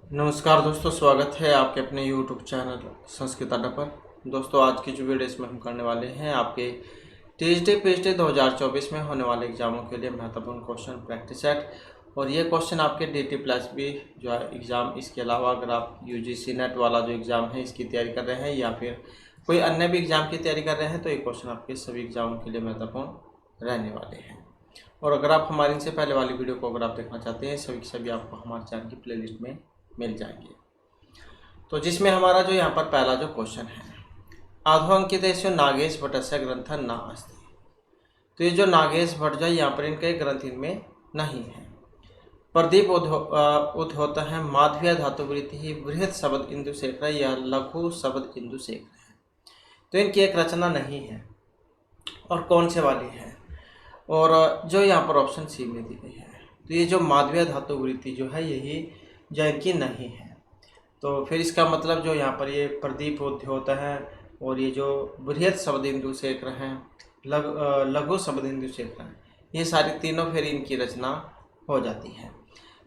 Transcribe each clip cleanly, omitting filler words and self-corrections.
नमस्कार दोस्तों, स्वागत है आपके अपने YouTube चैनल संस्कृत अड्डा पर। दोस्तों, आज की जो वीडियो इसमें हम करने वाले हैं आपके टीएचडी पीएचडी 2024 में होने वाले एग्जामों के लिए महत्वपूर्ण क्वेश्चन प्रैक्टिस सेट। और ये क्वेश्चन आपके DT+B जो है एग्ज़ाम, इसके अलावा अगर आप UGC नेट वाला जो एग्ज़ाम है इसकी तैयारी कर रहे हैं या फिर कोई अन्य भी एग्ज़ाम की तैयारी कर रहे हैं तो ये क्वेश्चन आपके सभी एग्ज़ामों के लिए महत्वपूर्ण रहने वाले हैं। और अगर आप हमारी इनसे पहले वाली वीडियो को अगर आप देखना चाहते हैं, सभी के सभी आपको हमारे चैनल की प्लेलिस्ट में मिल जाएंगे। तो जिसमें हमारा जो यहाँ पर पहला जो क्वेश्चन है, आधो अंकितेषु नागेश भट्टस्य ग्रंथ न अस्ति। तो ये जो नागेश भट्ट जो यहाँ पर इनके ग्रंथ इनमें नहीं है। प्रदीप उद्योत है माधवीय धातुवृत्ति ही बृहत शब्द इंदुशेखर या लघु शब्द इंदुशेखर है। तो इनकी एक रचना नहीं है और कौन से वाली है, और जो यहाँ पर ऑप्शन सी में दी गई है। तो ये जो माधवीय धातुवृत्ति जो है यही जो इनकी नहीं है। तो फिर इसका मतलब जो यहाँ पर ये प्रदीप उद्योत है और ये जो बृहत शब्द इंदुशेखर हैं, लघु शब्द इंदुशेखर हैं, ये सारी तीनों फिर इनकी रचना हो जाती है।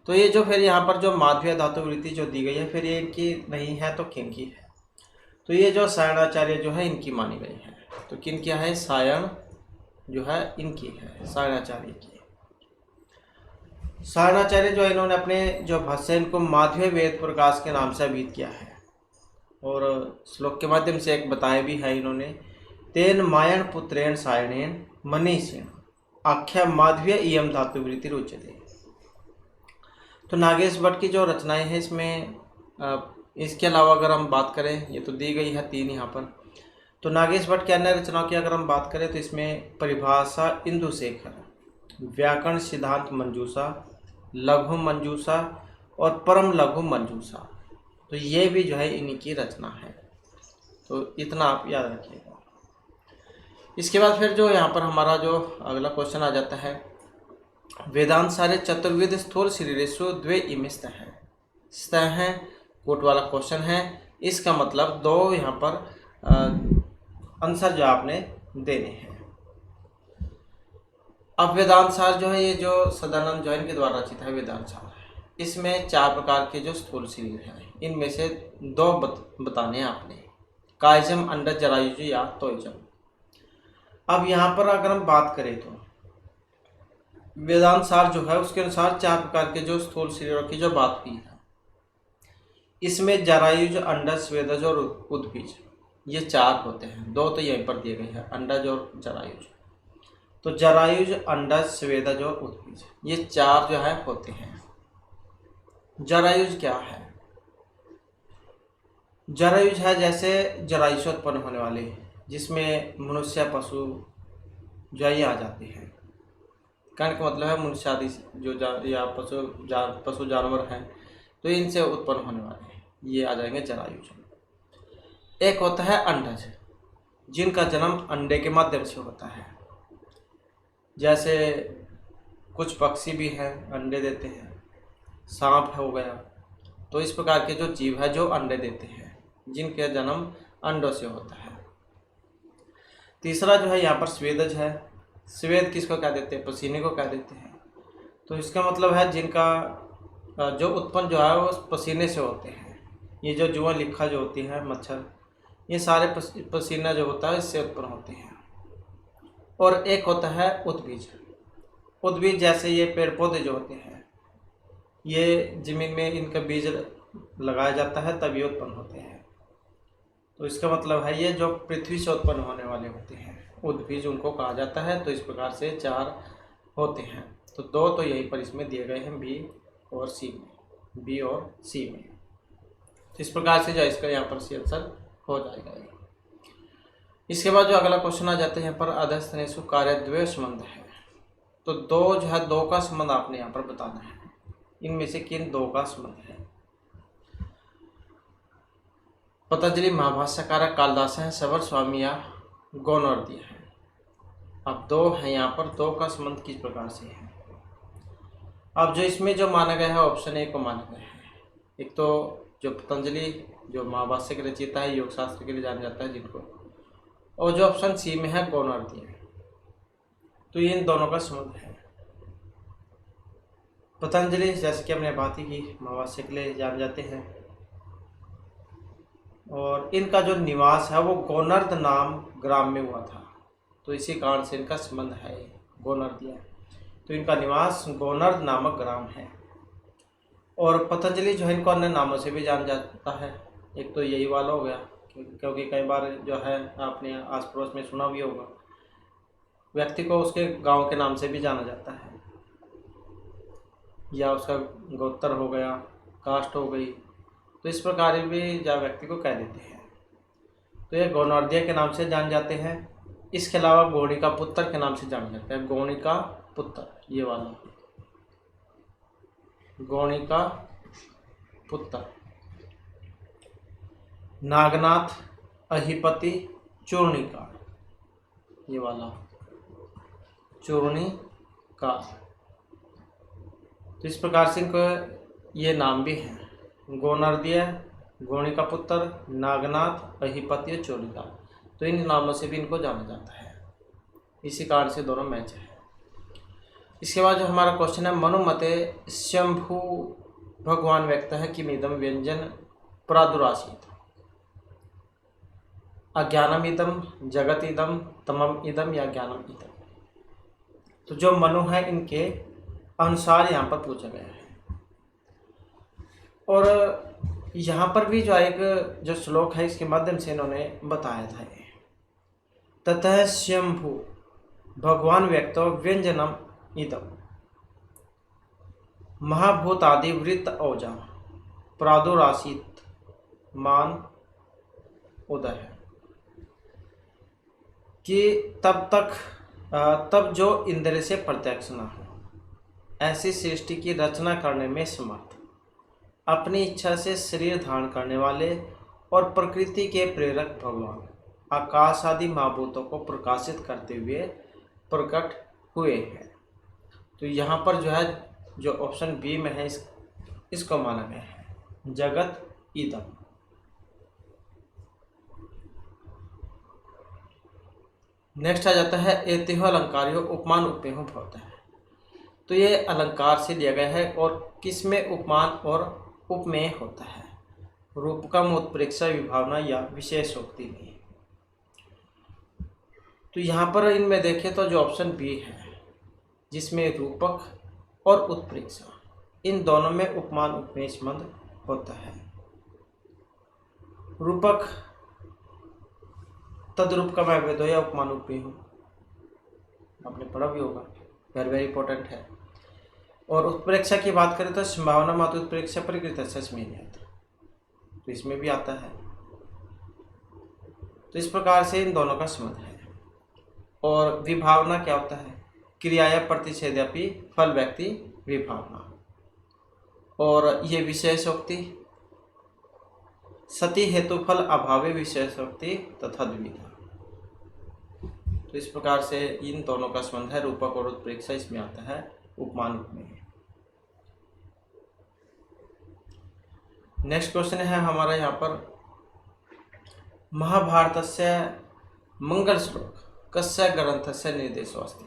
तो ये जो फिर यहाँ पर जो माधवीय धातुवृत्ति जो दी गई है फिर ये इनकी नहीं है तो किन की है। तो ये जो सायणाचार्य जो है इनकी मानी गई है। तो किन क्या है, सायण जो है इनकी है, सायणाचार्य की। सायणाचार्य जो इन्होंने अपने जो भाष्य इनको माधवीय वेद प्रकाश के नाम से अभिहित किया है और श्लोक के माध्यम से एक बताया भी है इन्होंने। तेन मायण पुत्रेण सायणेन मनीषेण आख्या माधवीय इयम धातुवृत्ति रुच्यते। तो नागेश भट्ट की जो रचनाएं हैं इसमें इसके अलावा अगर हम बात करें, ये तो दी गई है तीन यहाँ पर। तो नागेश भट्ट के अन्य रचनाओं की अगर हम बात करें तो इसमें परिभाषा इंदुशेखर, व्याकरण सिद्धांत मंजूषा, लघु मंजूषा और परम लघु मंजूषा, तो ये भी जो है इन्हीं की रचना है। तो इतना आप याद रखिएगा। इसके बाद फिर जो यहाँ पर हमारा जो अगला क्वेश्चन आ जाता है, वेदांत सारे चतुर्विध स्थूल शरीरेषु द्वे इमे स्तः। स्तः है कोट वाला क्वेश्चन है, इसका मतलब दो यहाँ पर आंसर जो आपने देने हैं। अब वेदांत सार जो है ये जो सदानंद जैन के द्वारा रचित है वेदांत सार, इसमें 4 प्रकार के जो स्थूल शरीर हैं इनमें से 2 बताने हैं आपने, कायजम, अंडज, जरायुज या तोयजम। अब यहाँ पर अगर हम बात करें तो वेदांत सार जो है उसके अनुसार 4 प्रकार के जो स्थूल शरीरों की जो बात हुई है, इसमें जरायुज, अंडज, स्वेदज और उद्भिज, ये 4 होते हैं। 2 तो यहीं पर दिए गए हैं, अंडज और जरायुज। तो जरायुज, अंडज, स्वेदज और उद्भिज, ये 4 जो है होते हैं। जरायुज क्या है? जरायुज है जैसे जरायु से उत्पन्न होने वाले, जिसमें मनुष्य, पशु जो ये आ जाते हैं। कहने का मतलब है मनुष्य आदि जो या पशु जानवर हैं तो इनसे उत्पन्न होने वाले ये आ जाएंगे जरायुज। एक होता है अंडज, जिनका जन्म अंडे के माध्यम से होता है। जैसे कुछ पक्षी भी हैं अंडे देते हैं, सांप हो गया। तो इस प्रकार के जो जीव है जो अंडे देते हैं, जिनके जन्म अंडों से होता है। तीसरा जो है यहाँ पर स्वेदज है। स्वेद किसको कह देते हैं? पसीने को कह देते हैं। तो इसका मतलब है जिनका जो उत्पन्न जो है वो पसीने से होते हैं। ये जो जुआ लिखा जो होती है, मच्छर, ये सारे पसीना जो होता है इससे उत्पन्न होते हैं। और एक होता है उद्भिज। उद्भिज जैसे ये पेड़ पौधे जो होते हैं, ये जमीन में इनका बीज लगाया जाता है तब ये उत्पन्न होते हैं। तो इसका मतलब है ये जो पृथ्वी से उत्पन्न होने वाले होते हैं उद्भिज, उनको कहा जाता है। तो इस प्रकार से 4 होते हैं। तो 2 तो यहीं पर इसमें दिए गए हैं, बी और सी में, बी और सी में। तो इस प्रकार से जो इसका यहाँ पर सी आंसर हो जाएगा। इसके बाद जो अगला क्वेश्चन आ जाता है यहाँ पर, अधस्तनेषु कार्यद्वय संबंध है। तो 2 जो है 2 का संबंध आपने यहाँ पर बताना है। इनमें से किन 2 का संबंध है? पतंजलि महाभाष्यकार कालिदास हैं, सबर स्वामी या गौनवर्दी है। अब 2 है यहाँ पर, 2 का संबंध किस प्रकार से है? अब जो इसमें जो माना गया है ऑप्शन ए को माना गया है। एक तो जो पतंजलि जो महाभाष्य के रचयिता है, योग शास्त्र के लिए जाना जाता है जिनको, और जो ऑप्शन सी में है गौनवर्दी है। तो इन दोनों का संबंध है। पतंजलि जैसे कि हमने बात ही की महाभाष्य के लिए जान जाते हैं, और इनका जो निवास है वो गोनर्द नाम ग्राम में हुआ था, तो इसी कारण से इनका संबंध है गोनर्दिया, तो इनका निवास गोनर्द नामक ग्राम है। और पतंजलि जो है इनको अन्य नामों से भी जाना जाता है, एक तो यही वाला हो गया क्योंकि कई बार जो है आपने आस पड़ोस में सुना भी होगा, व्यक्ति को उसके गांव के नाम से भी जाना जाता है, या उसका गोत्र हो गया, कास्ट हो गई, तो इस प्रकार भी जो व्यक्ति को कह देते हैं। तो ये गोनर्दिया के नाम से जान जाते हैं। इसके अलावा गौणी का पुत्र के नाम से जाना जाता है, गौणी का पुत्र, ये वाला गौणी का पुत्र, नागनाथ, अहिपति, चूर्णिका, ये वाला चूर्णिका, तो इस प्रकार से इनको ये नाम भी हैं, गोनर्दिया, गौणी का पुत्र, नागनाथ, अहिपति और चूर्णिका, तो इन नामों से भी इनको जाना जाता है, इसी कारण से दोनों मैच है। इसके बाद जो हमारा क्वेश्चन है, मनुमते शंभु भगवान व्यक्त है किमिदम व्यंजन प्रादुरासीत, अज्ञानम इदम, जगत इदम, तमम इदम या ज्ञानम इदम। तो जो मनु है इनके अनुसार यहाँ पर पूछा गया है, और यहाँ पर भी जो एक जो श्लोक है इसके माध्यम से इन्होंने बताया था, ततः शंभु भगवान व्यक्तो व्यंजनम इदम महाभूतादि वृत्त औजा प्रादुरासीत मान उदय, कि तब जो इंद्र से प्रत्यक्ष न हो, ऐसी सृष्टि की रचना करने में समर्थ, अपनी इच्छा से शरीर धारण करने वाले और प्रकृति के प्रेरक भगवान आकाश आदि महाभूतों को प्रकाशित करते हुए प्रकट हुए हैं। तो यहाँ पर जो है जो ऑप्शन बी में है इसको माना गया है, जगत इदम। नेक्स्ट आ जाता है एतेह अलंकार्यो उपमान उपमेयो भवतः, तो ये अलंकार से लिया गया है और किसमें उपमान और उपमेय होता है, रूपकम, उत्प्रेक्षा, विभावना या विशेषोक्ति में। तो यहाँ पर इनमें देखें तो जो ऑप्शन बी है जिसमें रूपक और उत्प्रेक्षा इन दोनों में उपमान उपमेय संबंध होता है। रूपक तद्रूप का मैं या उपमान उपमेय हूँ, आपने पढ़ा भी होगा, वेरी वेरी इंपॉर्टेंट है। और उत्प्रेक्षा की बात करें तो संभावना मात्र उत्प्रेक्षा परिकृत में नहीं आता, तो इसमें भी आता है। तो इस प्रकार से इन दोनों का संबंध है। और विभावना क्या होता है, क्रियाया प्रतिषेधपि फल व्यक्ति विभावना, और ये विशेषोक्ति सती हेतु फल अभावे विशेषोक्ति तथा द्विधा। तो इस प्रकार से इन दोनों का संबंध है, रूपक और उत्प्रेक्षा, इसमें आता है उपमान उपमेय। नेक्स्ट क्वेश्चन है हमारा यहाँ पर, महाभारतस्य मंगल श्लोक कस्य ग्रंथस्य निर्देशो अस्ति,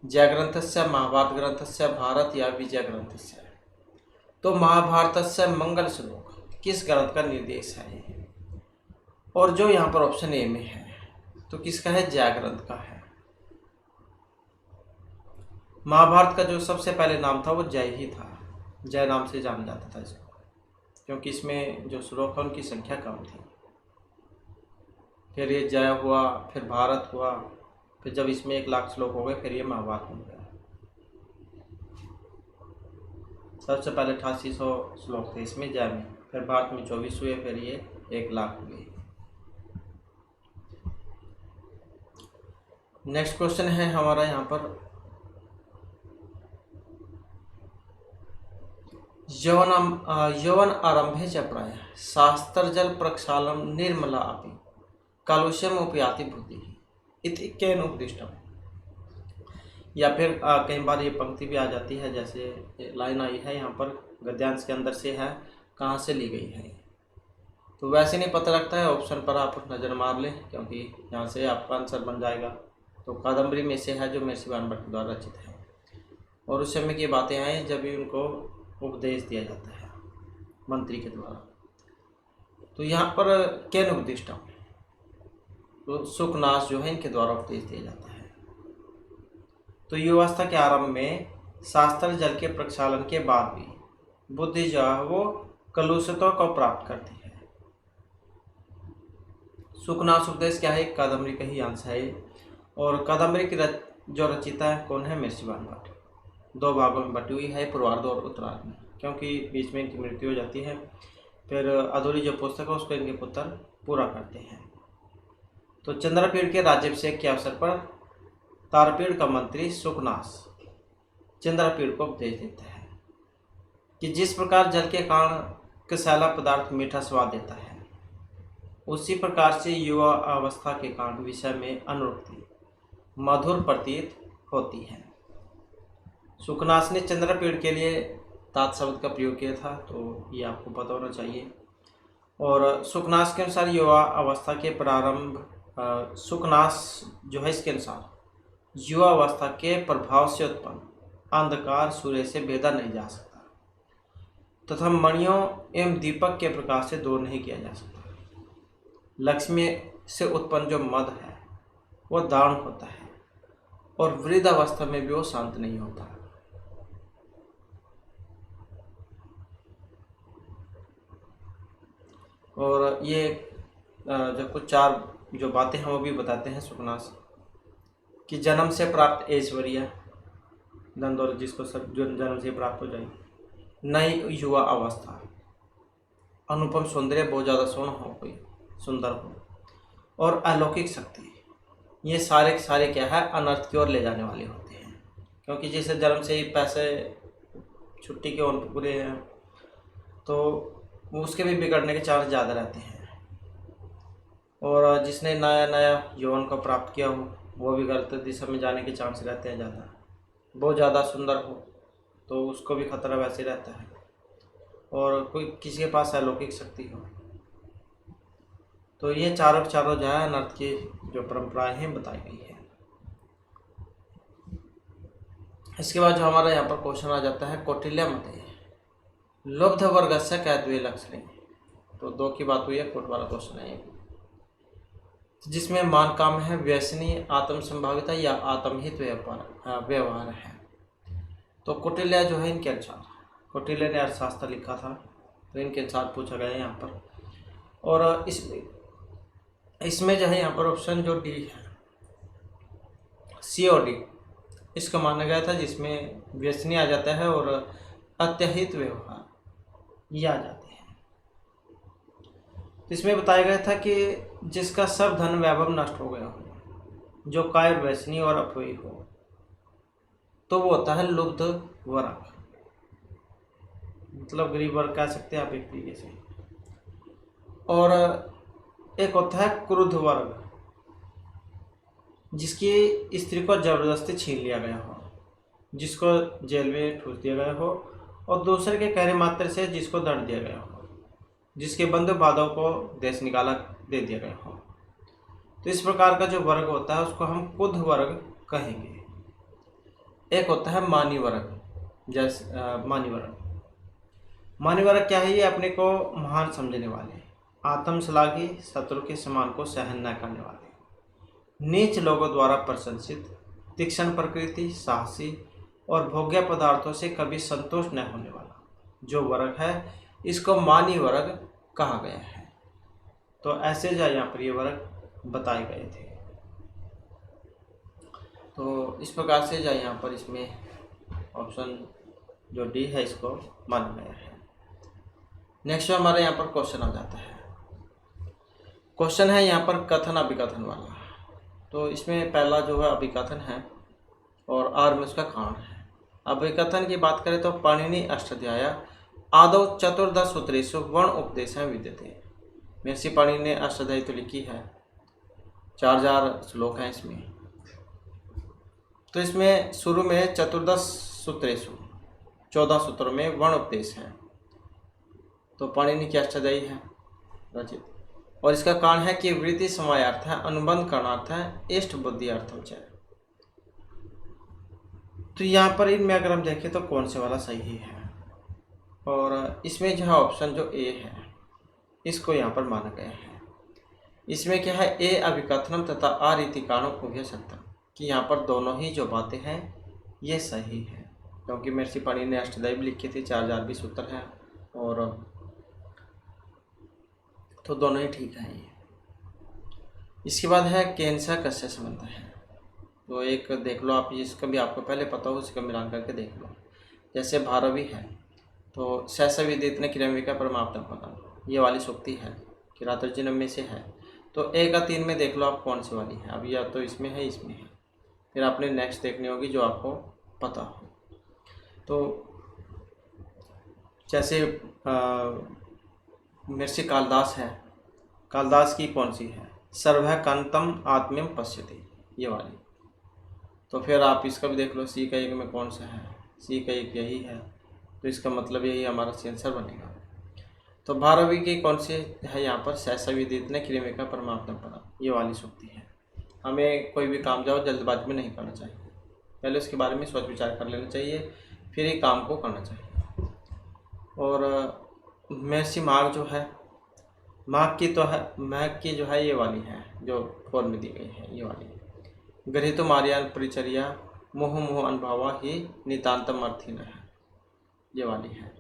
जय ग्रंथस्य, महाभारत ग्रंथस्य, भारत या विजय ग्रंथस्य। तो महाभारतस्य मंगल श्लोक किस ग्रंथ का निर्देश है, और जो यहाँ पर ऑप्शन ए में है तो किसका है, जय ग्रंथ का है। महाभारत का जो सबसे पहले नाम था वो जय ही था, जय नाम से जाना जाता था इसको, क्योंकि इसमें जो श्लोक है उनकी संख्या कम थी। फिर ये जय हुआ, फिर भारत हुआ, फिर जब इसमें 1,00,000 श्लोक हो गए फिर ये महाभारत बन गया। सबसे पहले 8800 श्लोक थे इसमें जय में, फिर भारत में 24 हुए, फिर ये 1,00,000 हुए। नेक्स्ट क्वेश्चन है हमारा यहाँ पर, यौवन आरंभे च प्रायः शास्त्रजल प्रक्षालम निर्मला अपि कालुष्यम उपयाति बुद्धि इति केन उपदिष्टम। या फिर कई बार ये पंक्ति भी आ जाती है, जैसे लाइन आई है यहाँ पर गद्यांश के अंदर से है, कहाँ से ली गई है, तो वैसे नहीं पता लगता है, ऑप्शन पर आप नज़र मार लें क्योंकि यहाँ से आपका आंसर बन जाएगा। तो कादम्बरी में से है जो महर्षि वाल्मीकि द्वारा रचित है। और उस समय की बातें आई जब भी उनको उपदेश दिया जाता है मंत्री के द्वारा। तो यहाँ पर केन उपदिष्टम, तो सुखनाश जो है इनके द्वारा उपदेश दिया जाता है। तो युवावस्था के आरंभ में शास्त्र जल के प्रक्षालन के बाद भी बुद्धि जो है वो कलुषितों को प्राप्त करती है। सुखनाश उपदेश क्या है, कादम्बरी का ही अंश है। और कादम्बरी की जो रचिता है कौन है, महर्षि भाट। 2 भागों में बटी हुई है, पूर्वार्ध और उत्तरार्ध में, क्योंकि बीच में इनकी मृत्यु हो जाती है। फिर अधूरी जो पुस्तक है उसको इनके पुत्र पूरा करते हैं। तो चंद्रपीड़ के राज्याभिषेक के अवसर पर तारपीड़ का मंत्री सुखनाश चंद्रपीड़ को उपदेश देता है कि जिस प्रकार जल के कारण कसैला पदार्थ मीठा स्वाद देता है, उसी प्रकार से युवा अवस्था के कारण विषय में अनुरक्ति मधुर प्रतीत होती है। सुखनाश ने चंद्रपीड़ के लिए तात शब्द का प्रयोग किया था, तो ये आपको पता होना चाहिए। और सुखनाश के अनुसार युवा अवस्था के प्रारंभ सुखनाश जो है इसके अनुसार युवा अवस्था के प्रभाव से उत्पन्न अंधकार सूर्य से भेदा नहीं जा सकता तथा मणियों एवं दीपक के प्रकाश से दूर नहीं किया जा सकता। लक्ष्मी से उत्पन्न जो मद है वह दारुण होता है और वृद्ध अवस्था में भी वो शांत नहीं होता। और ये जब कुछ 4 जो बातें हैं वो भी बताते हैं सुखनाश कि जन्म से प्राप्त ऐश्वर्य धन दौलत जिसको सब जो जन्म से प्राप्त हो जाए, नई युवा अवस्था, अनुपम सौंदर्य, बहुत ज़्यादा सोना हो, कोई सुंदर हो, और अलौकिक शक्ति, ये सारे के सारे क्या है अनर्थ की ओर ले जाने वाले होते हैं। क्योंकि जैसे जन्म से ही पैसे छुट्टी के ओर पूरे हैं तो उसके भी बिगड़ने के चांस ज़्यादा रहते हैं। और जिसने नया नया यौवन को प्राप्त किया हो वो भी गलत दिशा में जाने के चांस रहते हैं ज़्यादा। बहुत ज़्यादा सुंदर हो तो उसको भी खतरा वैसे रहता है। और कोई किसी के पास अलौकिक शक्ति हो, तो ये चारों जो है अनर्थ की जो परंपराएं हैं बताई गई है। इसके बाद जो हमारा यहाँ पर क्वेश्चन आ जाता है कौटिल्य मते लुब्ध वर्गस्य कैद्वे लक्षणे। तो 2 की बात हुई है, कोट वाला क्वेश्चन है जिसमें मान काम है, व्यसनी आत्म संभाविता या आत्महित व्यवहार है। तो कौटिल्य जो है इनके अनुसार, कौटिल्य ने अर्थशास्त्र लिखा था तो इनके अनुसार पूछा गया है यहाँ पर। और इसमें जो है यहाँ पर ऑप्शन जो डी है सी और डी इसका माना गया था, जिसमें व्यसनी आ जाता है और अत्यहित व्यवहार ये आ जाते हैं। तो इसमें बताया गया था कि जिसका सब धन वैभव नष्ट हो गया हो, जो काय व्यसनी और अपव्ययी हो, तो वो होता है लुब्ध वर्ग, मतलब गरीब वर्ग कह सकते हैं आप एक तरीके से। और एक होता है क्रुद्ध वर्ग, जिसकी स्त्री को जबरदस्ती छीन लिया गया हो, जिसको जेल में ठूस दिया गया हो, और दूसरे के कहने मात्र से जिसको दंड दिया गया हो, जिसके बंधु बांधव को देश निकाला दे दिया गया हो। तो इस प्रकार का जो वर्ग होता है उसको हम क्रुद्ध वर्ग कहेंगे। एक होता है मानी वर्ग, जैसे मानी वर्ग क्या है, ये अपने को महान समझने वाले, आत्मश्लाघी, शत्रु के समान को सहन न करने वाले, नीच लोगों द्वारा प्रशंसित, तीक्ष्ण प्रकृति, साहसी और भोग्य पदार्थों से कभी संतुष्ट न होने वाला जो वर्ग है, इसको मानी वर्ग कहा गया है। तो ऐसे जो यहाँ पर ये वर्ग बताए गए थे। तो इस प्रकार से जो यहाँ पर इसमें ऑप्शन जो डी है इसको माना गया है। नेक्स्ट हमारे यहाँ पर क्वेश्चन आ जाता है। क्वेश्चन है यहाँ पर कथन अभिकथन वाला। तो इसमें पहला जो है अभिकथन है और आर में उसका कारण है। अभिकथन की बात करें तो पाणिनि अष्टाध्याय आदौ चतुर्दश सूत्रेषु वर्ण उपदेशः विद्यते। महर्षि पाणिनि ने अष्टाध्यायी तो लिखी है, 4000 श्लोक हैं इसमें। तो इसमें शुरू में चतुर्दश सूत्रेषु 14 सूत्रों में वर्ण उपदेश है। तो पाणिनि की अष्टाध्यायी है रचित, और इसका कारण है कि वृत्ति समयार्थ है, अनुबंध करणार्थ है, इष्ट बुद्धि अर्थम च। तो यहाँ पर इनमें अगर हम देखें तो कौन से वाला सही है, और इसमें जो है ऑप्शन जो ए है इसको यहाँ पर माना गया है। इसमें क्या है, ए अभिकथनम तथा अरीतिकाणम उभय सत्यम, कि यहाँ पर दोनों ही जो बातें हैं ये सही है, क्योंकि महर्षि पाणिनि ने अष्टध्यायी भी लिखी थी, 4020 सूत्र हैं, और तो दोनों ही ठीक है ये। इसके बाद है कैंसर कस्य संबंध है, तो एक देख लो आप, इसका भी आपको पहले पता हो, इसका मिलान करके देख लो। जैसे भारवी है तो सहसविदित क्रियान्विका परमाप्तम पदम, ये वाली सूक्ति है, किरातर्जुनम में से है। तो ए का 3 में देख लो आप कौन सी वाली है, अब या तो इसमें है, इसमें है, फिर आपने नेक्स्ट देखनी होगी जो आपको पता हो। तो जैसे महर्षि कालिदास है, कालिदास की कौन सी है, सर्वः कांतम आत्म्यम पश्यति, ये वाली। तो फिर आप इसका भी देख लो, सी का 1 में कौन सा है, सी का 1 यही है, तो इसका मतलब यही हमारा आंसर बनेगा। तो भारवी की कौन सी है यहाँ पर, सहसविदित क्रियान्विका परमाप्तम पदम, ये वाली सूक्ति है। हमें कोई भी काम जाओ जल्दबाजी में नहीं करना चाहिए, पहले उसके बारे में सोच विचार कर लेना चाहिए, फिर ही काम को करना चाहिए। और महर्षि माघ जो है, माघ की तो है, माघ की जो है ये वाली है जो 4 में दी गई है, ये वाली। गृहीत मार्यान परिचर्या मोह मोह अनुभवा ही नितांतम अर्थहीन है, ये वाली है।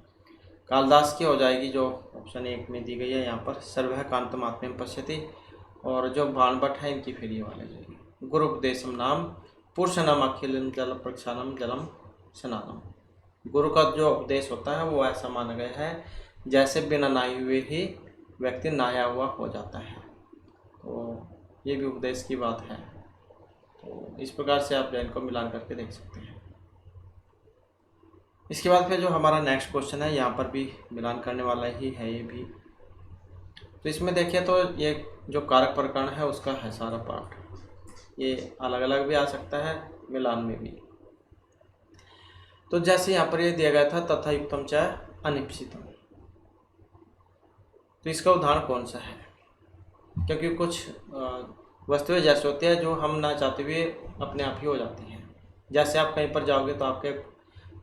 कालिदास की हो जाएगी जो ऑप्शन 1 में दी गई है यहाँ पर, सर्वः कांतम आत्म्यम पश्यति। और जो बाणभट्ट है इनकी फिर ये वाले जाएगी, गुरु उपदेशम नाम पुरुष नाम अखिलम जल प्रक्षालम जलम स्नानम। गुरु का जो उपदेश होता है वो ऐसा माना गया है जैसे बिना नहाए हुए ही व्यक्ति नहाया हुआ हो जाता है, तो ये भी उपदेश की बात है। तो इस प्रकार से आप इनको मिलान करके देख सकते हैं। इसके बाद फिर जो हमारा नेक्स्ट क्वेश्चन है, यहाँ पर भी मिलान करने वाला ही है ये भी। तो इसमें देखिए तो ये जो कारक प्रकरण है उसका है सारा पार्ट, ये अलग अलग भी आ सकता है, मिलान में भी। तो जैसे यहाँ पर ये दिया गया था तथा युक्तम च अनिप्सितम, तो इसका उदाहरण कौन सा है, क्योंकि कुछ वस्तुएं जैसे होती है जो हम ना चाहते हुए अपने आप ही हो जाती हैं। जैसे आप कहीं पर जाओगे तो आपके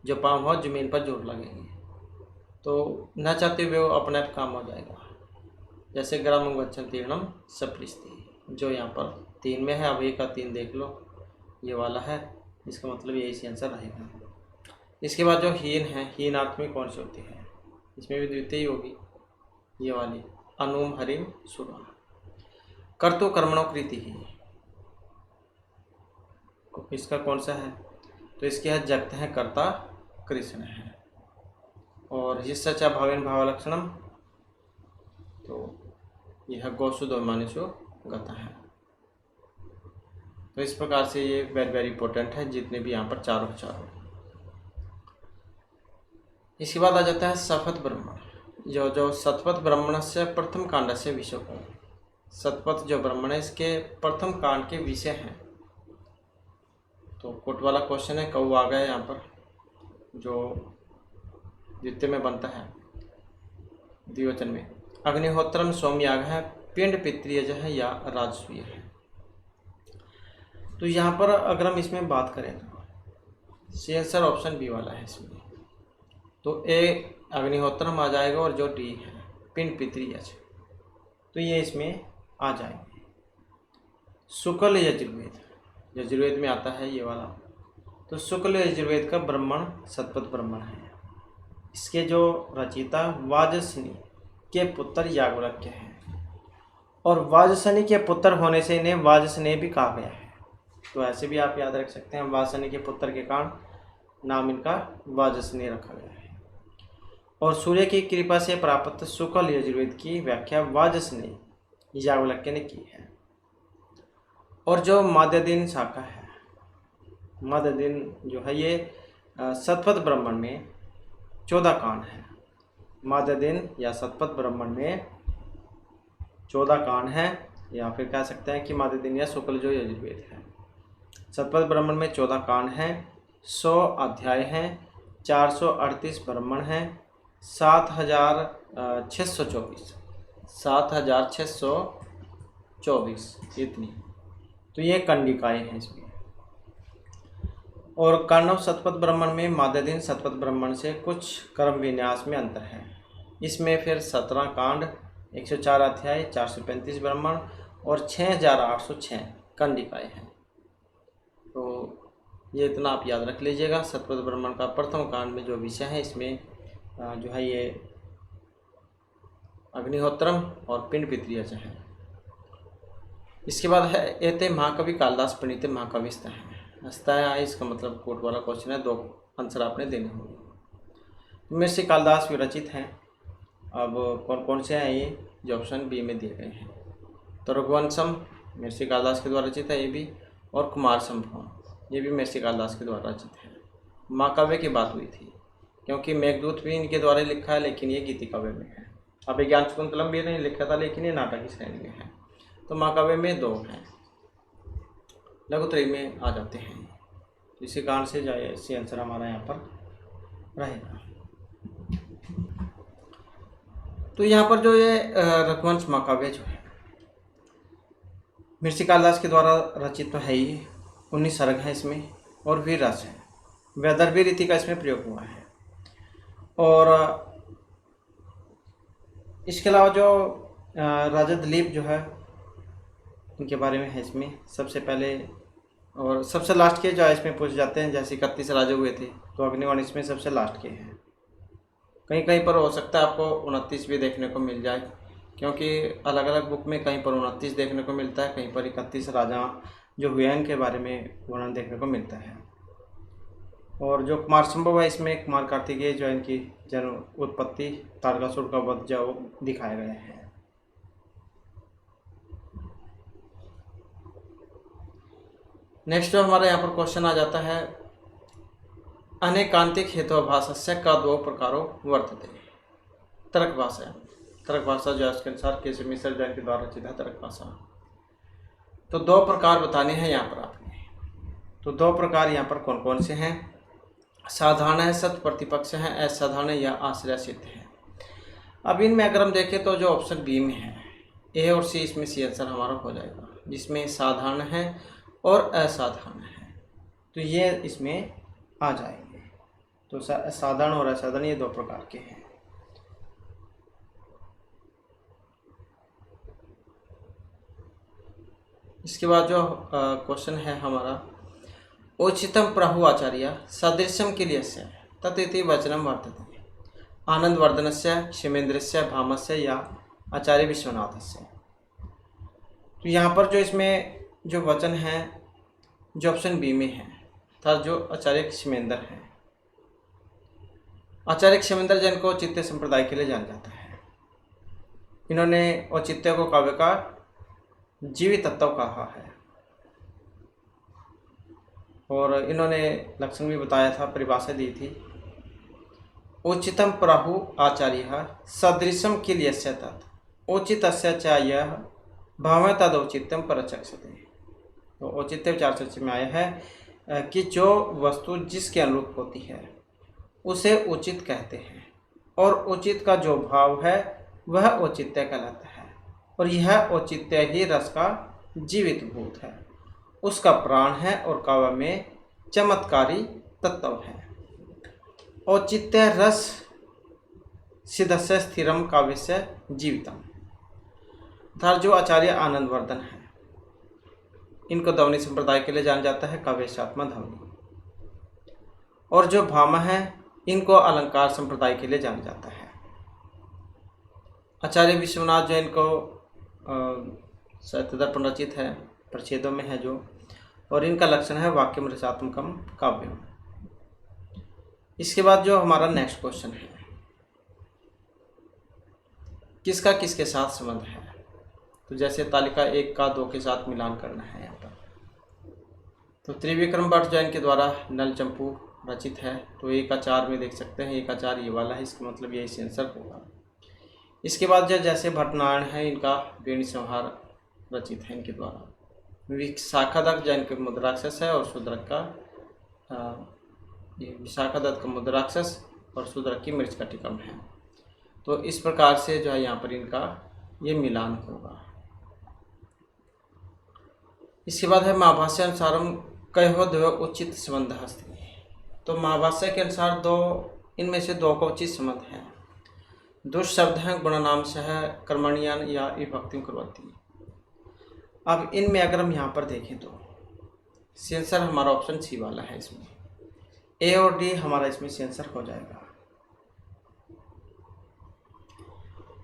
जो पाँव हो ज़मीन पर जोर लगेंगे, तो ना चाहते हुए वो अपने आप काम हो जाएगा। जैसे ग्रामं गच्छन् तीर्णम सप्लिस्ति, जो यहाँ पर 3 में है, अब एक का 3 देख लो, ये वाला है, इसका मतलब यही सी आंसर रहेगा। इसके बाद जो हीन है, हीन अर्थ में कौन सी होती है, इसमें भी द्वितीय होगी, ये वाली अनुम हरिम सुरा। कर्तु कर्मणो कृति ही, इसका कौन सा है, तो इसके है जगत है कर्ता कृष्ण है। और हिस्सा चा भावेन भावलक्षणम, तो यह गौसु दोमानिशु गता है। तो इस प्रकार से ये वेरी इंपॉर्टेंट है, जितने भी यहाँ पर चारों। इसके बाद आ जाता है सतपथ ब्राह्मण, जो सतपथ ब्राह्मण से प्रथम कांड से विषय को, सतपथ जो ब्राह्मण है इसके प्रथम कांड के विषय हैं। तो कोट वाला क्वेश्चन है, कौ आ गया यहाँ पर, जो द्वितीय में बनता है द्विवचन में। अग्निहोत्रम सोमयाग है, पिंड पितृयज है या राजसूय है। तो यहाँ पर अगर हम इसमें बात करें तो सी आंसर ऑप्शन बी वाला है इसमें। तो ए अग्निहोत्रम आ जाएगा, और जो डी है पिंड पितृयज, तो ये इसमें आ जाएंगे। शुक्ल यजुर्वेद, यजुर्वेद में आता है ये वाला, तो शुक्ल यजुर्वेद का ब्राह्मण सतपथ ब्राह्मण है। इसके जो रचयिता वाजसनी के पुत्र याज्ञवल्क्य हैं, और वाजसनी के पुत्र होने से इन्हें वाजसनेय भी कहा गया है। तो ऐसे भी आप याद रख सकते हैं, वाजसनी के पुत्र के कारण नाम इनका वाजसनेय रखा गया है। और सूर्य की कृपा से प्राप्त शुक्ल यजुर्वेद की व्याख्या वाजसनेय याज्ञवल्क्य ने की है। और जो माध्यदिन शाखा है, माध्यदिन जो है ये सतपथ ब्राह्मण में 14 कांड है। माध्यदिन या सतपथ ब्राह्मण में 14 कांड है, या फिर कह सकते हैं कि माध्यदिन या शुक्ल जो यजुर्वेद है। सतपथ ब्राह्मण में 14 कांड हैं, 100 अध्याय हैं, 438 ब्राह्मण हैं, 7624 इतनी। तो ये कंडिकाएँ हैं इसमें। और कार्णव शतपथ ब्राह्मण में माध्यधीन शतपथ ब्राह्मण से कुछ कर्म विन्यास में अंतर है। इसमें फिर 17 कांड, 104 अध्याय, 435 ब्राह्मण और 6806 कंडिकाएँ हैं। तो ये इतना आप याद रख लीजिएगा। शतपथ ब्राह्मण का प्रथम कांड में जो विषय है, इसमें जो है ये अग्निहोत्रम और पिंड पितृयज है। इसके बाद है एते महाकवि कालिदास प्रणीत महाकविस्त है। इसका मतलब कोट वाला क्वेश्चन है, 2 आंसर आपने देने होंगे। महर्षि कालिदास विरचित हैं। अब कौन कौन से हैं ये, जो ऑप्शन बी में दिए गए हैं। तो रघुवंशम महर्षि कालिदास के द्वारा रचित है ये भी, और कुमार संभव ये भी महर्षि कालिदास के द्वारा रचित है। महाकाव्य की बात हुई थी, क्योंकि मेघदूत भी इनके द्वारा लिखा है, लेकिन ये गीति काव्य में है। अभिज्ञान शाकुंतलम भी नहीं लिखा था, लेकिन ये नाटक की श्रेणी में है। तो महाकाव्य में 2 हैं, लघुत्रयी में आ जाते हैं। इसी कारण से जो है सी आंसर हमारा यहाँ पर रहेगा। तो यहाँ पर जो ये रघुवंश महाकाव्य जो है महर्षि कालिदास के द्वारा रचित तो है ही, 19 सर्ग हैं इसमें और वीर रस है। वैदर्भी रीति का इसमें प्रयोग हुआ है। और इसके अलावा जो राजा दिलीप जो है, इनके बारे में है इसमें सबसे पहले और सबसे लास्ट के जो है इसमें पूछ जाते हैं। जैसे 31 राजा हुए थे, तो अग्निवर्ण इसमें सबसे लास्ट के हैं। कहीं कहीं पर हो सकता है आपको 29 भी देखने को मिल जाए, क्योंकि अलग अलग बुक में कहीं पर 29 देखने को मिलता है, कहीं पर 31 राजा जो हुए हैं इनके बारे में वर्णन देखने को मिलता है। और जो कुमार संभव है, इसमें कुमार कार्तिकेय जो है इनकी जन्म उत्पत्ति, तारकासुर का वध जो दिखाया गया है। नेक्स्ट जो हमारा यहाँ पर क्वेश्चन आ जाता है, अनेकांतिक हेतुभाषस्य का 2 प्रकारों वर्तते। तर्क भाषा, तर्क भाषा जो है उसके अनुसार केशव मिश्र जैन के द्वारा रचित है तर्क भाषा। तो 2 प्रकार बताने हैं यहाँ पर आपने। तो 2 प्रकार यहाँ पर कौन कौन से हैं? साधारण है, सत प्रतिपक्ष है, असाधारण या आश्रय सिद्ध है। अब इनमें अगर हम देखें तो जो ऑप्शन बी में है, ए और सी, इसमें सी आंसर हमारा हो जाएगा, जिसमें साधारण है और असाधारण है, तो ये इसमें आ जाएंगे। तो साधारण और असाधारण ये 2 प्रकार के हैं। इसके बाद जो क्वेश्चन है हमारा, उचितम प्राहु आचार्य सदृशम किल्यस्य ततिति वचनम वर्तते। आनंदवर्धनस्य, क्षेमेंद्रस्य, भामस्य या आचार्य विश्वनाथस्य। तो यहाँ पर जो इसमें जो वचन है जो ऑप्शन बी में है, था जो आचार्य क्षेमेंद्र है। आचार्य क्षेमेंद्र जैन को औचित्य संप्रदाय के लिए जाना जाता है। इन्होंने औचित्य को काव्य का जीवित तत्व कहा है, और इन्होंने लक्षण भी बताया था, परिभाषा दी थी। उचितम प्राहु आचार्य सदृशम किल्यस्य तत् औचितस्य च यः भाव तदौचित्यम परचक्षते। तो औचित्य विचार चर्चा में आया है कि जो वस्तु जिसके अनुरूप होती है उसे उचित कहते हैं, और उचित का जो भाव है वह औचित्य कहलाता है, और यह औचित्य ही रस का जीवित भूत है, उसका प्राण है और काव्य में चमत्कारी तत्व है। औचित्य रस सिद्धस्य स्थिरम काव्य से जीवितम। जो आचार्य आनंदवर्धन है, इनको धवनी संप्रदाय के लिए जाना जाता है, काव्यशात्मा धवनी। और जो भामा है, इनको अलंकार संप्रदाय के लिए जाना जाता है। आचार्य विश्वनाथ जो इनको साहित्य दर्पण रचित है, प्रच्छेदों में है जो, और इनका लक्षण है वाक्यम रसात्मकम काव्यम। इसके बाद जो हमारा नेक्स्ट क्वेश्चन है, किसका किसके साथ संबंध है? तो जैसे तालिका 1 का 2 के साथ मिलान करना है यहाँ पर। तो त्रिविक्रम भट्ट जैन के द्वारा नल चंपू रचित है, तो 1 का 4 में देख सकते हैं, 1 का 4 ये वाला है, इसका मतलब यही आंसर होगा। इसके बाद जो जैसे भट्टनारायण है, इनका वेणी संहार रचित है इनके द्वारा। विशाखादत्त जैन के मुद्राक्षस है, और शूद्रक का विशाखादत्त का मुद्राक्षस और शूद्रक की मृच का टिकम है। तो इस प्रकार से जो है यहाँ पर इनका ये मिलान होगा। इसके बाद है महाभाष्य अनुसारम कयोद्वय उचित संबंध अस्ति। तो महाभाष्य के अनुसार इनमें से दो का उचित संबंध है। दुष्शब्द हैं गुणनाम सह कर्मणियान या विभक्ति करवती। अब इनमें अगर हम यहाँ पर देखें तो सेंसर हमारा ऑप्शन सी वाला है, इसमें ए और डी हमारा इसमें सेंसर हो जाएगा।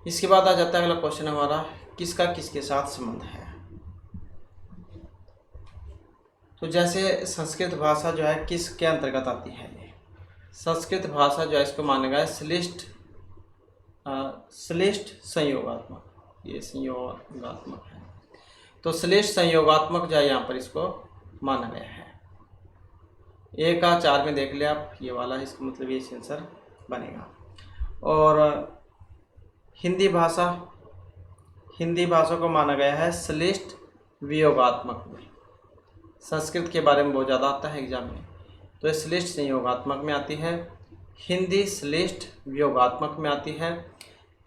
इसके बाद आ जाता है अगला क्वेश्चन हमारा, किसका किसके साथ संबंध है। तो जैसे संस्कृत भाषा जो है किसके अंतर्गत आती है, ये संस्कृत भाषा जो है इसको माना गया है श्लिष्ट संयोगात्मक, ये संयोगात्मक है। तो श्लिष्ट संयोगात्मक जो है यहाँ पर इसको माना गया है। ए का 4 में देख लिया आप, ये वाला है, इसका मतलब ये सेंसर बनेगा। और हिंदी भाषा को माना गया है श्लिष्ट वियोगात्मक में। संस्कृत के बारे में बहुत ज़्यादा आता है एग्जाम में, तो श्लिष्ट संयोगात्मक में आती है। हिंदी श्लिष्ट वियोगात्मक में आती है।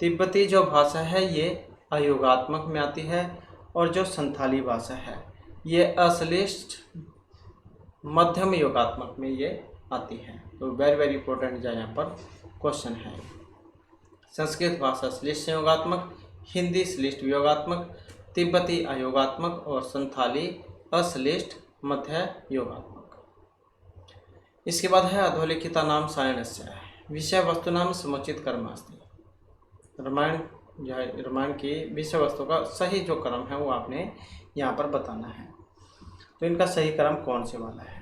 तिब्बती जो भाषा है ये अयोगात्मक में आती है। और जो संथाली भाषा है ये अश्लिष्ट मध्यम योगात्मक में ये आती है। तो वेरी वेरी इंपॉर्टेंट जो यहाँ पर क्वेश्चन है। संस्कृत भाषा श्लिष्ट संयोगात्मक, हिंदी श्लिष्ट वियोगात्मक, तिब्बती अयोगात्मक और संथाली अश्लिष्ट मध्य योगात्मक। इसके बाद है अधोलिखिता नाम सायणस्य विषय वस्तु नाम समुचित कर्म अस्ति। रामायण जो है, रामायण की विषय वस्तु का सही जो क्रम है वो आपने यहाँ पर बताना है। तो इनका सही क्रम कौन से वाला है।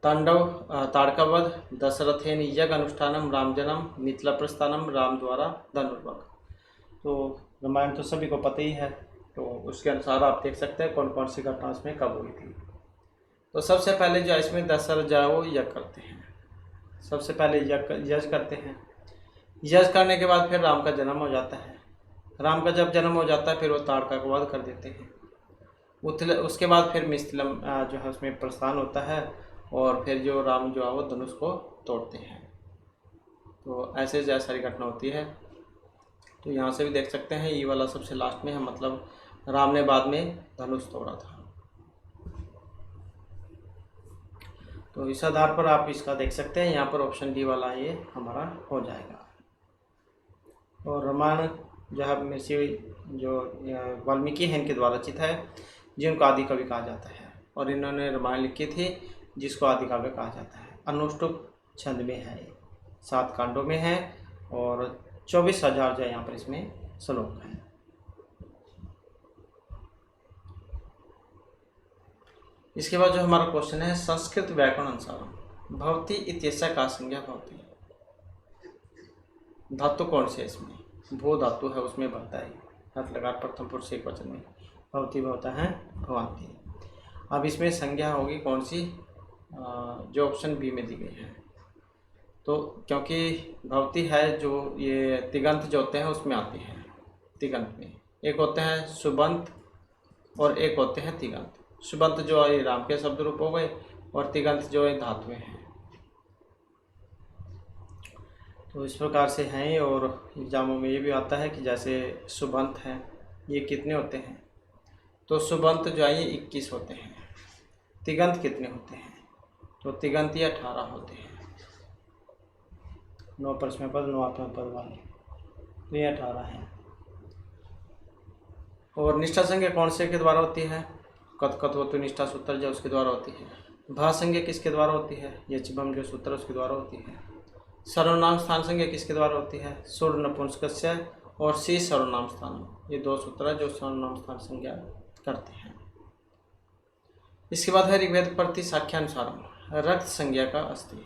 ताड़कावध, दशरथेन यज्ञ अनुष्ठानम, राम जन्म, मिथिला प्रस्थानम, राम द्वारा धनुर्वग। तो रामायण तो सभी को पता ही है, तो उसके अनुसार आप देख सकते हैं कौन कौन सी घटना उसमें कब हुई थी। तो सबसे पहले जो इसमें दशरथ जो है वो यज्ञ करते हैं, सबसे पहले यज्ञ करते हैं। यज्ञ करने के बाद फिर राम का जन्म हो जाता है। राम का जब जन्म हो जाता है फिर वो ताड़का का वध कर देते हैं। उसके बाद फिर मिथिलम जो है उसमें प्रस्थान होता है और फिर जो राम जो है वो धनुष को तोड़ते हैं। तो ऐसे जो सारी घटना होती है। तो यहाँ से भी देख सकते हैं ये वाला सबसे लास्ट में है, मतलब राम ने बाद में धनुष तोड़ा था। तो इस आधार पर आप इसका देख सकते हैं, यहाँ पर ऑप्शन डी वाला ये हमारा हो जाएगा। और रामायण जो है महर्षि जो वाल्मीकि हैं इनके द्वारा रचित है, जिनको आदि कवि कहा जाता है। और इन्होंने रामायण लिखी थी जिसको आदि काव्य कहा जाता है। अनुष्टुप छंद में है, 7 कांडों में है और 24,000 जो यहाँ पर इसमें श्लोक हैं। इसके बाद जो हमारा क्वेश्चन है, संस्कृत व्याकरण अनुसार भवति इत्यस्य का संज्ञा भवति। धातु कौन से है इसमें, भू धातु है, उसमें भवता है, अर्थ लगा प्रथम पुरुष एकवचन में भवति भवता है भवन्ति। अब इसमें संज्ञा होगी कौन सी, जो ऑप्शन बी में दी गई है। तो क्योंकि भवति है जो ये तिगंत जो होते हैं उसमें आती है। तिगंत में एक होते हैं सुबंत और एक होते हैं तिगंत। सुबंत जो है राम के शब्द रूप हो गए और तिगंत जो है धातुएं हैं। तो इस प्रकार से हैं। और एग्जामों में ये भी आता है कि जैसे सुबंत हैं ये कितने होते हैं, तो सुबंत जो है ये 21 होते हैं। तिगंत कितने होते हैं, तो तिगंत ये 18 होते हैं। 9 प्रश्न पद 9 आत्मा पद वाले, तो ये 18 हैं। और निष्ठा संज्ञा कौन से के द्वारा होती है, कथकथवतु निष्ठा सूत्र जो उसके द्वारा होती है। भा संज्ञा किसके द्वारा होती है, यचभम जो सूत्र उसके द्वारा होती है। सर्वनाम स्थान संज्ञा किसके द्वारा होती है, सुर नपुंसकस्य और सी सर्वनाम स्थान, ये 2 सूत्र है जो सर्वनाम स्थान संज्ञा करते हैं। इसके बाद है ऋग्वेद प्रतिसाख्यानुसार रक्त संज्ञा का अस्ति।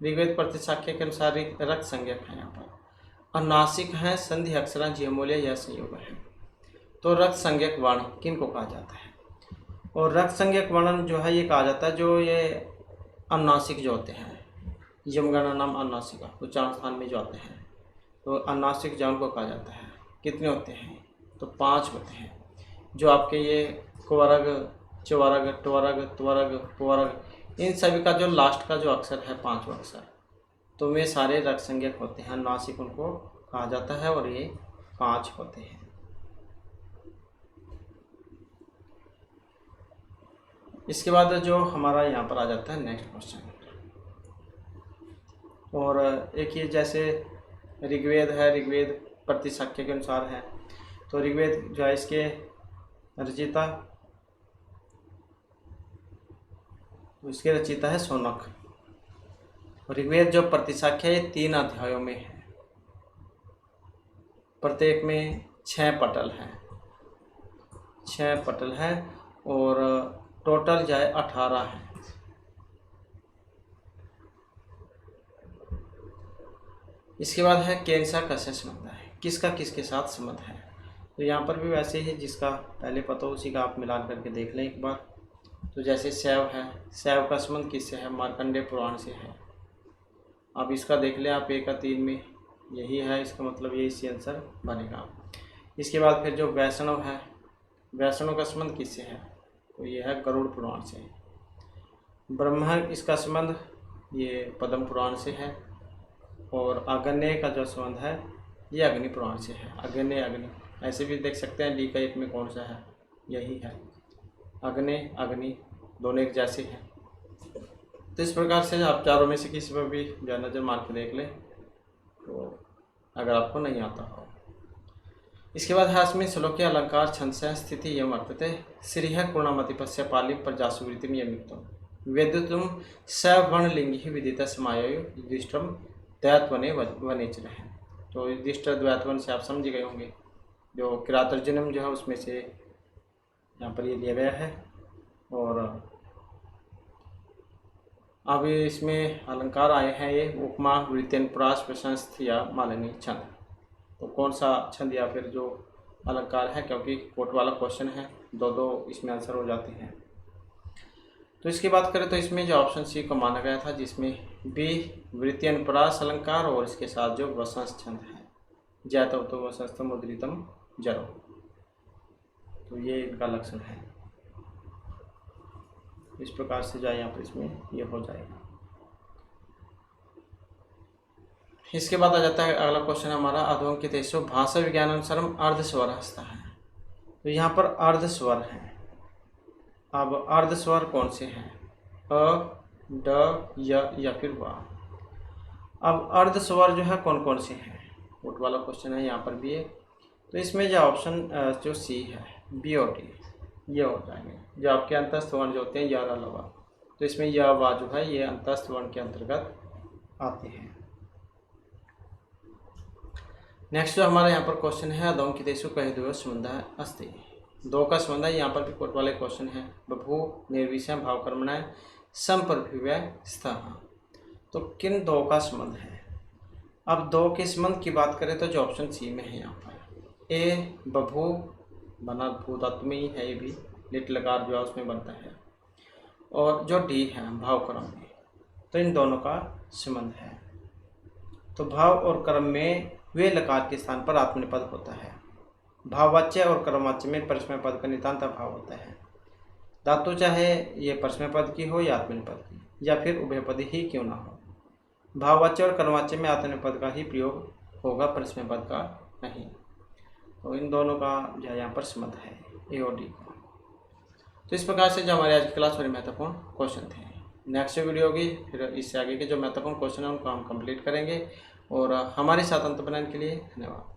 ऋग्वेद प्रतिसाख्या के अनुसार रक्त संज्ञा है यहाँ पर अनुनासिक है, संधि अक्षर जीवमूल्य या संयोग है। तो रक्त संज्ञक वर्ण किनको कहा जाता है, और रक्त संज्ञक वर्ण जो है ये कहा जाता है जो ये अनुनासिक जो होते हैं, यमगणा नाम अनुनासिका उच्चारण स्थान में जो आते हैं, तो अनुनासिक जो उनको कहा जाता है। कितने होते हैं, तो 5 होते हैं। जो आपके ये कुवरग, चुवरग, टुवरग, तुवरग, पुवरग, इन सभी का जो लास्ट का जो अक्षर है 5 अक्षर, तो वे सारे रक्त संज्ञक होते हैं, अनुनासिक उनको कहा जाता है और ये 5 होते हैं। इसके बाद जो हमारा यहाँ पर आ जाता है नेक्स्ट क्वेश्चन, और एक ये जैसे ऋग्वेद है, ऋग्वेद प्रतिशाख्य के अनुसार है, तो ऋग्वेद जो है इसके रचयिता, इसके रचयिता है शौनक। ऋग्वेद जो प्रतिशाख्य है 3 अध्यायों में है, प्रत्येक में 6 पटल हैं, 6 पटल हैं और टोटल जो है 18 है। इसके बाद है कैसा कैसे संबंध है, किसका किसके साथ संबंध है। तो यहाँ पर भी वैसे ही जिसका पहले पता हो उसी का आप मिलान करके देख लें एक बार। तो जैसे शैव है, शैव का संबंध किससे है, मार्कंडेय पुराण से है। अब इसका देख लें आप 1 का 3 में यही है, इसका मतलब यही सी आंसर बनेगा। इसके बाद फिर जो वैष्णव है, वैष्णव का संबंध किससे है, तो ये है गरुड़ पुराण से। ब्रह्म इसका संबंध ये पद्म पुराण से है, और अग्नेय का जो संबंध है ये अग्नि पुराण से है। अग्नेय अग्नि ऐसे भी देख सकते हैं, डी का 1 में कौन सा है, यही है। अग्नेय अग्नि दोनों एक जैसे हैं। तो इस प्रकार से आप चारों में से किसी पर भी जो नज़र मार के देख लें, तो अगर आपको नहीं आता हो। इसके बाद है अस्मिन् श्लोके अलंकार छंदस्य स्थिति यम वर्तते श्रीः पूर्णमतिपस्य पाली प्रजासुवृत्तिं यमिक्तम् वेदितुं सवर्णलिंगी विदिता समायो युधिष्ठिरं द्वैतवने वनेचर है। तो युधिष्ठिर द्वैतवन से आप समझ गए होंगे, जो किरातार्जुनीयम जो है उसमें से यहाँ पर ये लिया गया है। और अब इसमें अलंकार आए हैं, ये उपमा वृत्यन प्रास प्रशंस्त या मालिनी छंद। तो कौन सा छंद या फिर जो अलंकार है, क्योंकि कोट वाला क्वेश्चन है, 2-2 इसमें आंसर हो जाते हैं। तो इसकी बात करें तो इसमें जो ऑप्शन सी को माना गया था, जिसमें बी वृत्यन प्रास अलंकार और इसके साथ जो वसंस छंद है, जैतव तो वसंस्तम मुद्रितम जरो, तो ये इनका लक्षण है। इस प्रकार से जाए यहाँ पर इसमें ये हो जाएगा। इसके बाद आ जाता है अगला क्वेश्चन हमारा, अधोंकितेषु भाषा विज्ञान अनुसार अर्धस्वर हस्ता है। तो यहाँ पर अर्धस्वर है। अब अर्धस्वर कौन से हैं, अ, ड, य या फिर वा। अब अर्धस्वर जो है कौन कौन से हैं, वोट वाला क्वेश्चन है, यहाँ पर भी है। तो इसमें जो ऑप्शन जो सी है, बी और डी, ये हो जाएंगे। जो आपके अंतस्थ वर्ण जो होते हैं यार अलावा, तो इसमें यह वा जो है ये अंतस्थ वर्ण के अंतर्गत आते हैं। नेक्स्ट जो हमारे यहाँ पर क्वेश्चन है, अधोंकितेषु कहे द्वयोः संबंधः अस्ति। 2 का संबंध है, यहाँ पर भी कोट वाले क्वेश्चन है। बभू निर्विषय भावकर्मणाय संप्रभुव्य स्थः। तो किन 2 का संबंध है। अब 2 के संबंध की बात करें तो जो ऑप्शन सी में है, यहाँ पर ए बभू बना भू धातु में ही है, ये भी लिट लकार जो है उसमें बनता है, और जो डी है भावकर्म में, तो इन दोनों का संबंध है। तो भाव और कर्म में वे लकार के स्थान पर आत्मनेपद होता है। भाववाच्य और कर्मवाच्य में परस्मय पद का नितांत अभाव होता है। धातु चाहे ये परस्मय पद की हो या आत्मनेपद की, या फिर उभय पद ही क्यों ना हो, भाववाच्य और कर्मवाच्य में आत्मनेपद का ही प्रयोग होगा, परस्मय पद का नहीं। तो इन दोनों का जो है यहाँ पर संबंध है, ए और डी का। तो इस प्रकार से जो हमारे आज की क्लास में महत्वपूर्ण क्वेश्चन थे। नेक्स्ट वीडियो होगी, फिर इससे आगे के जो महत्वपूर्ण क्वेश्चन है उनको हम कंप्लीट करेंगे। और हमारे साथ अंत बनाने के लिए धन्यवाद।